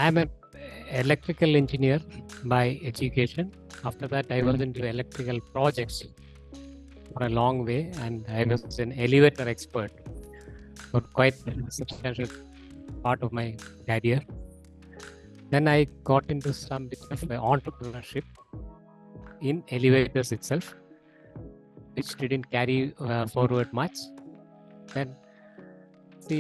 I'm an electrical engineer by education. After that, I was into electrical projects for a long way, and I was an elevator expert for quite a substantial part of my career. Then I got into some bit of entrepreneurship in elevators itself, which didn't carry forward much. Then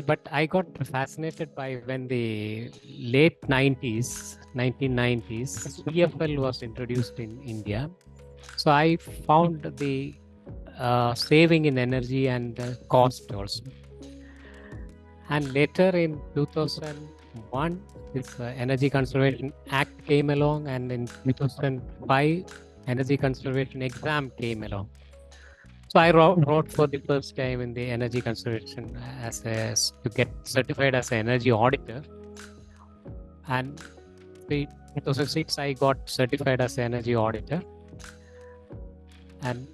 but I got fascinated by when the late 1990s, PFL was introduced in India. So I found the saving in energy and cost also. And later in 2001, this Energy Conservation Act came along, and in 2005, Energy Conservation Exam came along. So I wrote for the first time in the energy conservation to get certified as an energy auditor. And in 2006, I got certified as an energy auditor. And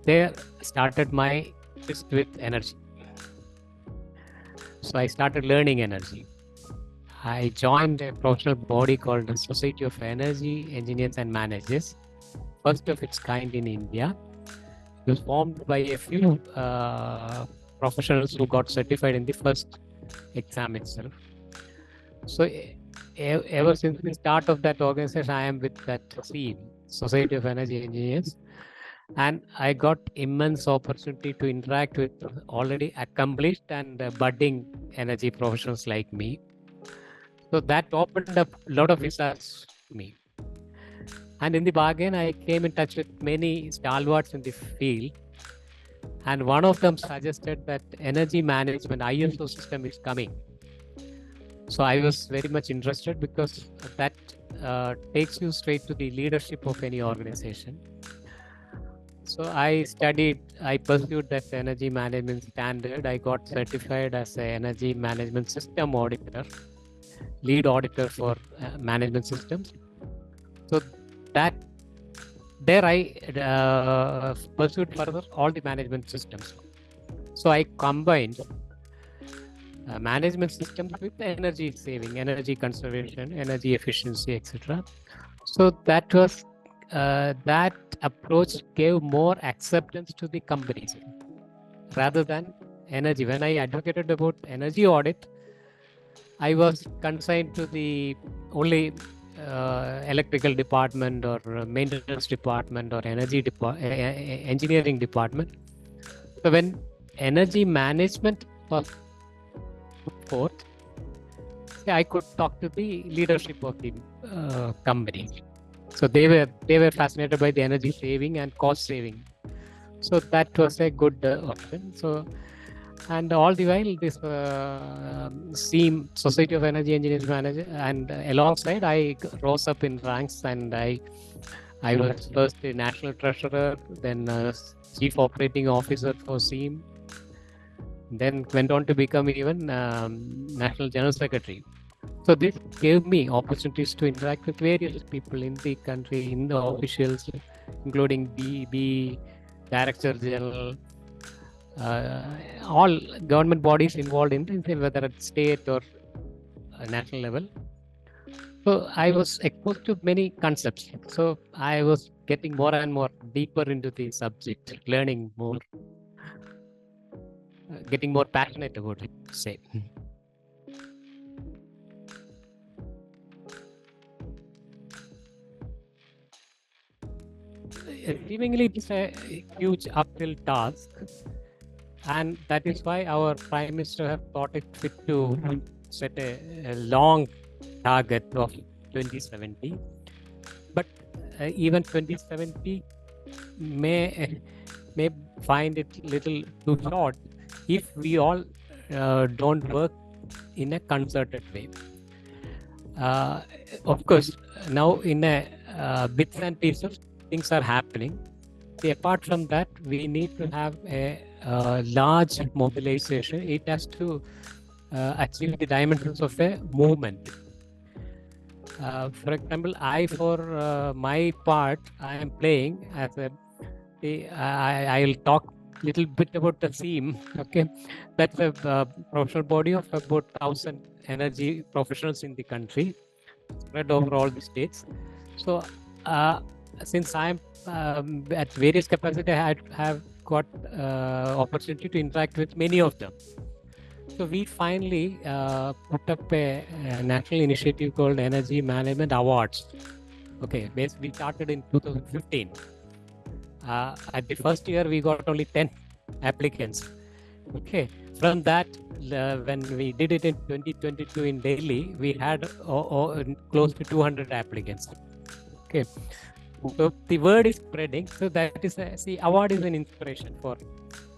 there started my interest with energy. So I started learning energy. I joined a professional body called the Society of Energy Engineers and Managers, first of its kind in India. It was formed by a few professionals who got certified in the first exam itself. So ever since the start of that organization, I am with that team, Society of Energy Engineers, and I got immense opportunity to interact with already accomplished and budding energy professionals like me. So that opened up a lot of visas to me. And in the bargain, I came in touch with many stalwarts in the field. And one of them suggested that energy management ISO system is coming. So I was very much interested because that takes you straight to the leadership of any organization. So I pursued that energy management standard. I got certified as an energy management system auditor, lead auditor for management systems. So there I pursued further all the management systems. So I combined management systems with energy saving, energy conservation, energy efficiency, etc. So that approach gave more acceptance to the companies rather than energy. When I advocated about energy audit, I was consigned to the only electrical department or maintenance department or engineering department. So when energy management was put forth, I could talk to the leadership of the company. So they were fascinated by the energy saving and cost saving. So that was a good option. So, and all the while, this Society of Energy Engineers Manager, and alongside, I rose up in ranks, and I was first the national treasurer, then chief operating officer for SEAM, then went on to become even national general secretary. So this gave me opportunities to interact with various people in the country, in the officials, including the Director General, all government bodies involved in whether at state or national level. So I was exposed to many concepts. So I was getting more and more deeper into the subject, learning more, getting more passionate about it, say. Seemingly, it's a huge uphill task, and that is why our Prime Minister have thought it fit to set a long target of 2070. But even 2070 may find it little too short if we all don't work in a concerted way. Of course, now in a bits and pieces, things are happening. Apart from that, we need to have a large mobilization. It has to achieve the dimensions of a movement. For example, for my part, I am playing as I'll talk little bit about the theme. Okay, that's a professional body of about 1,000 energy professionals in the country, spread over all the states. So, since I'm at various capacity, I have got opportunity to interact with many of them. So we finally put up a national initiative called Energy Management Awards. Okay, we started in 2015. At the first year, we got only 10 applicants. Okay, from that, when we did it in 2022 in Delhi, we had close to 200 applicants. Okay, so the word is spreading. So that is award is an inspiration for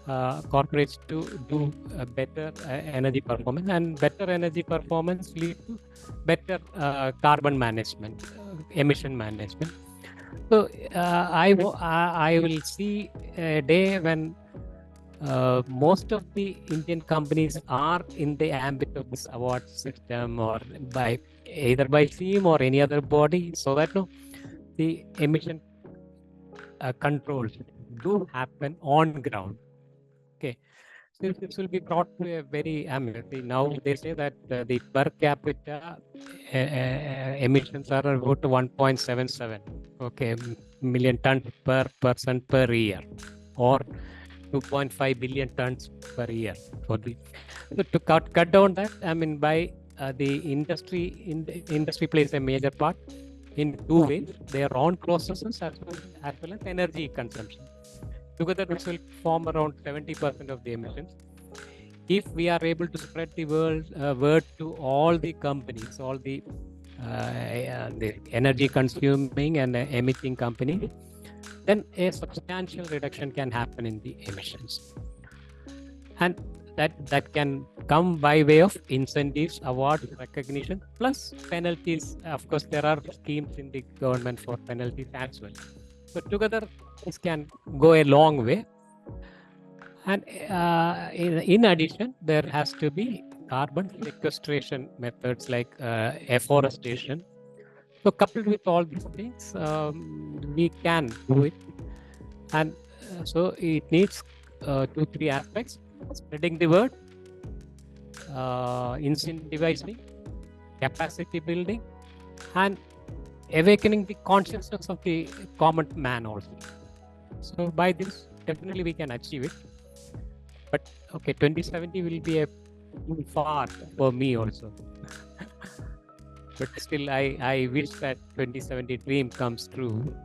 corporates to do better energy performance, and better energy performance lead to better carbon management, emission management. So I will see a day when most of the Indian companies are in the ambit of this award system, or by either by theme or any other body, so that no, the emission controls do happen on ground. Okay, so this will be brought to a very, I mean, now they say that the per capita emissions are about 1.77, okay, million tons per person per year, or 2.5 billion tons per year for the. So to cut down that, I mean, by the industry plays a major part in two ways: their own processes as well as energy consumption. Together, this will form around 70% of the emissions. If we are able to spread the word to all the companies, all the energy consuming and emitting companies, then a substantial reduction can happen in the emissions. And that can come by way of incentives, awards, recognition, plus penalties. Of course, there are schemes in the government for penalties as well. So together, this can go a long way. And in addition, there has to be carbon sequestration methods like afforestation. So coupled with all these things, we can do it. And so it needs 2-3 aspects: spreading the word, incentivizing, capacity building, and awakening the consciousness of the common man also. So by this, definitely we can achieve it. But okay, 2070 will be a far for me also. But still, I wish that 2070 dream comes true.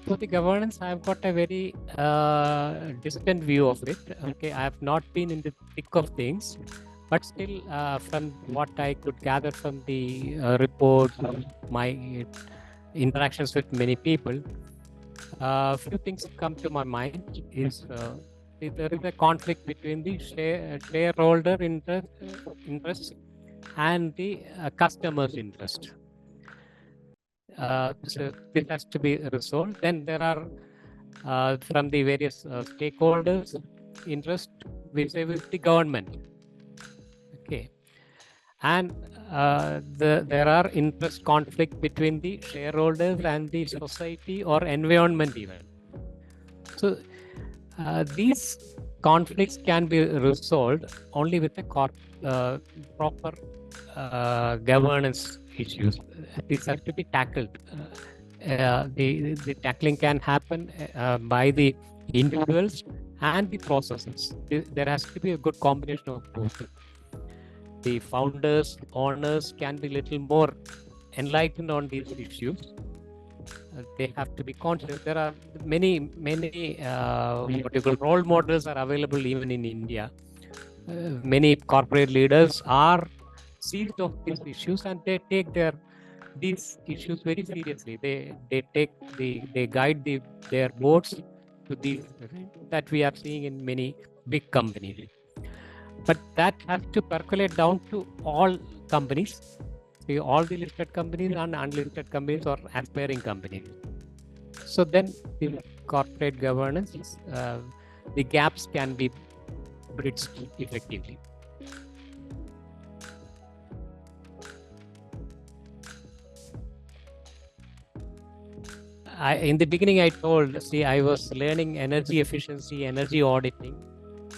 So the governance, I've got a very distant view of it. Okay, I have not been in the thick of things, but still, from what I could gather from the reports, my interactions with many people, a few things come to my mind. Is there is a conflict between the shareholder interest and the customer's interest. So this has to be resolved. Then there are from the various stakeholders interest with the government. Okay, and there are interest conflict between the shareholders and the society or environment even. So these conflicts can be resolved only with a proper governance issues. These have to be tackled. The tackling can happen by the individuals and the processes. There has to be a good combination of both. The founders, owners can be little more enlightened on these issues. They have to be conscious. There are many what you call role models are available even in India. Many corporate leaders are seized of these issues, and they take these issues very seriously. They guide their boards to these that we are seeing in many big companies. But that has to percolate down to all companies. See, all the listed companies and unlisted companies or aspiring companies. So then the corporate governance, the gaps can be bridged effectively. in the beginning, I told, see, I was learning energy efficiency, energy auditing.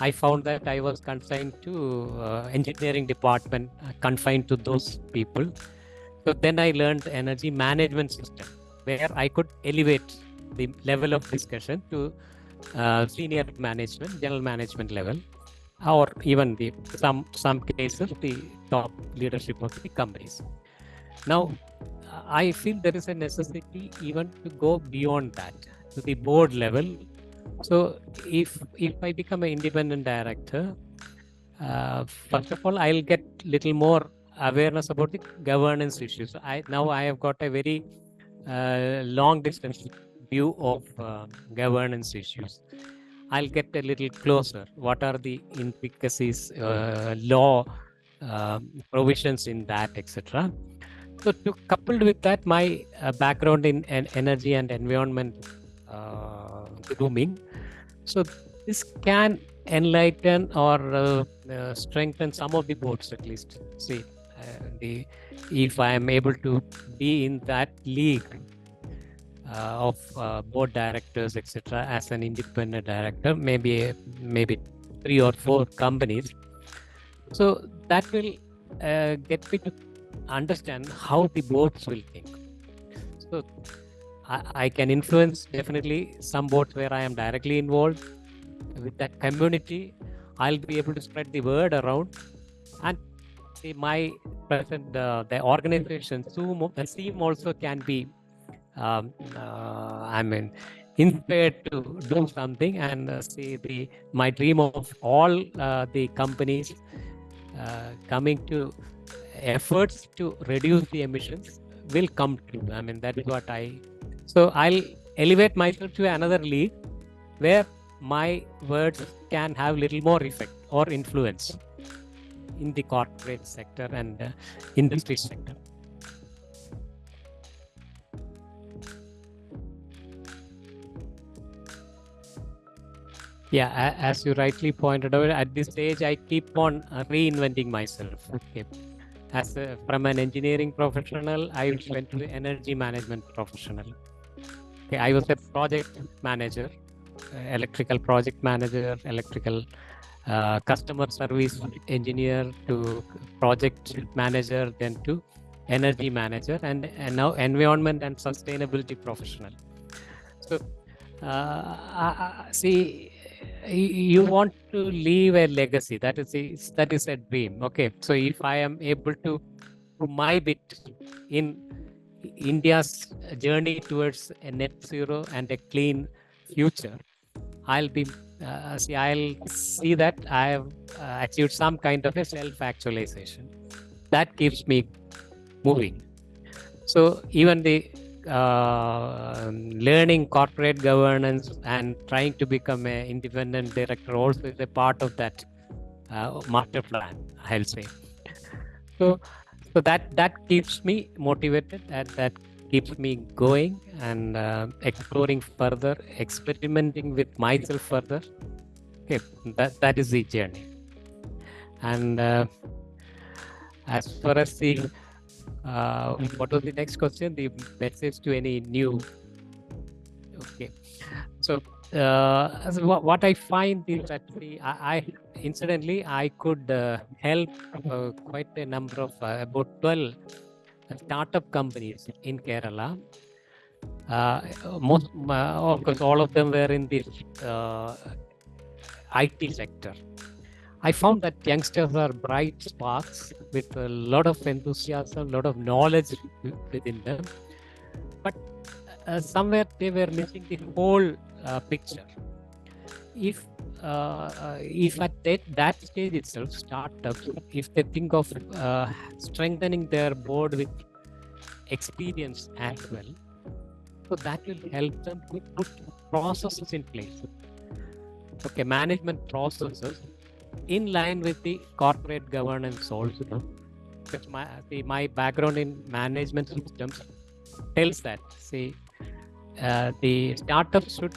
I found that I was consigned to engineering department, confined to those people. So then I learned energy management system, where I could elevate the level of discussion to senior management, general management level, or even the some cases the top leadership of the companies. Now, I feel there is a necessity even to go beyond that to the board level. So if I become an independent director, first of all, I'll get little more awareness about the governance issues. I have got a very long distance view of governance issues. I'll get a little closer. What are the intricacies, law provisions in that, etc. So, coupled with that, my background in energy and environment grooming, so this can enlighten or strengthen some of the boards at least. See, the if I am able to be in that league of board directors, etc., as an independent director, maybe 3 or 4 companies. So that will get me to understand how the boards will think. So I can influence definitely some boards where I am directly involved with that community. I'll be able to spread the word around, and see my present the organization SEAM also can be I mean inspired to do something, and see my dream of all the companies coming to efforts to reduce the emissions will come true. I mean, that is what so I'll elevate myself to another league where my words can have little more effect or influence in the corporate sector and industry sector. Yeah, as you rightly pointed out, at this stage, I keep on reinventing myself. Okay. From an engineering professional, I went to the energy management professional. Okay, I was a project manager, electrical project manager, electrical customer service engineer to project manager, then to energy manager, and now environment and sustainability professional. So, see, you want to leave a legacy. That is a dream. Okay, so if I am able to do my bit in India's journey towards a net zero and a clean future, I'll see that I have achieved some kind of a self-actualization. That keeps me moving. So even the learning corporate governance and trying to become an independent director also is a part of that master plan, I'll say. So that keeps me motivated, that keeps me going and exploring further, experimenting with myself further. Okay, that is the journey. And as far as the what was the next question? The message to any new. Okay, so what I find is that incidentally I could help quite a number of about 12 startup companies in Kerala. Most, of course, all of them were in the IT sector. I found that youngsters are bright sparks with a lot of enthusiasm, a lot of knowledge within them. But somewhere they were missing the whole picture. If at that stage itself, startups, if they think of strengthening their board with experience as well, so that will help them to put processes in place. Okay, management processes in line with the corporate governance also. Because my background in management systems tells that, the startup should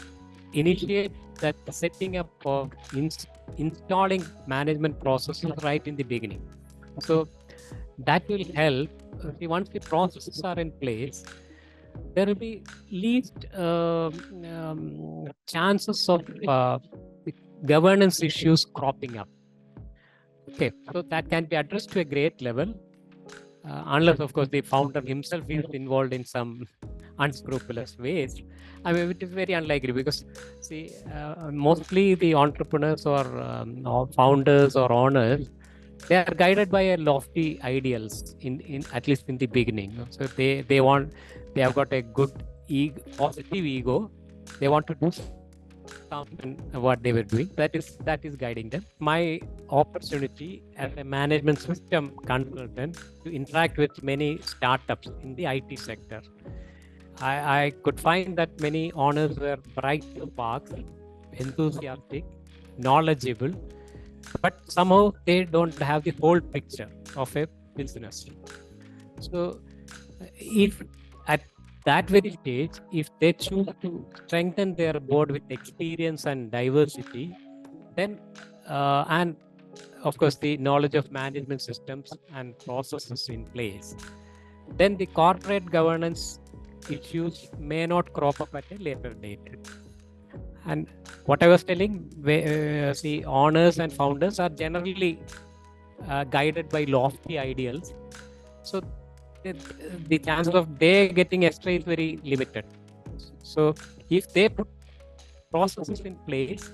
initiate that setting up of installing management processes right in the beginning. So that will help. Once the processes are in place, there will be least chances of governance issues cropping up. Okay, so that can be addressed to a great level, unless, of course, the founder himself is involved in some unscrupulous ways. I mean, it is very unlikely because, see, mostly the entrepreneurs or founders or owners, they are guided by a lofty ideals in at least in the beginning. So they have got a good positive ego. They want to do something what they were doing. That is guiding them. My opportunity as a management system consultant to interact with many startups in the IT sector. I could find that many owners were bright sparks, enthusiastic, knowledgeable, but somehow they don't have the whole picture of a business. So, if at that very stage, if they choose to strengthen their board with experience and diversity, then and of course the knowledge of management systems and processes in place, then the corporate governance issues may not crop up at a later date. And what I was telling, see, owners and founders are generally guided by lofty ideals. So the, the chances of they getting astray is very limited. So if they put processes in place,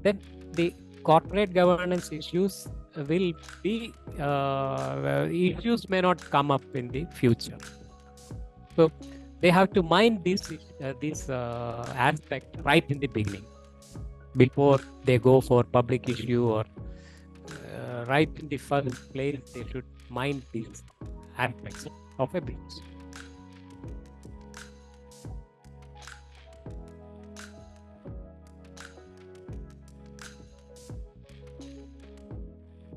then the corporate governance issues will be issues may not come up in the future. So they have to mind this aspect right in the beginning before they go for public issue, or right in the first place they should mind these aspects of a business.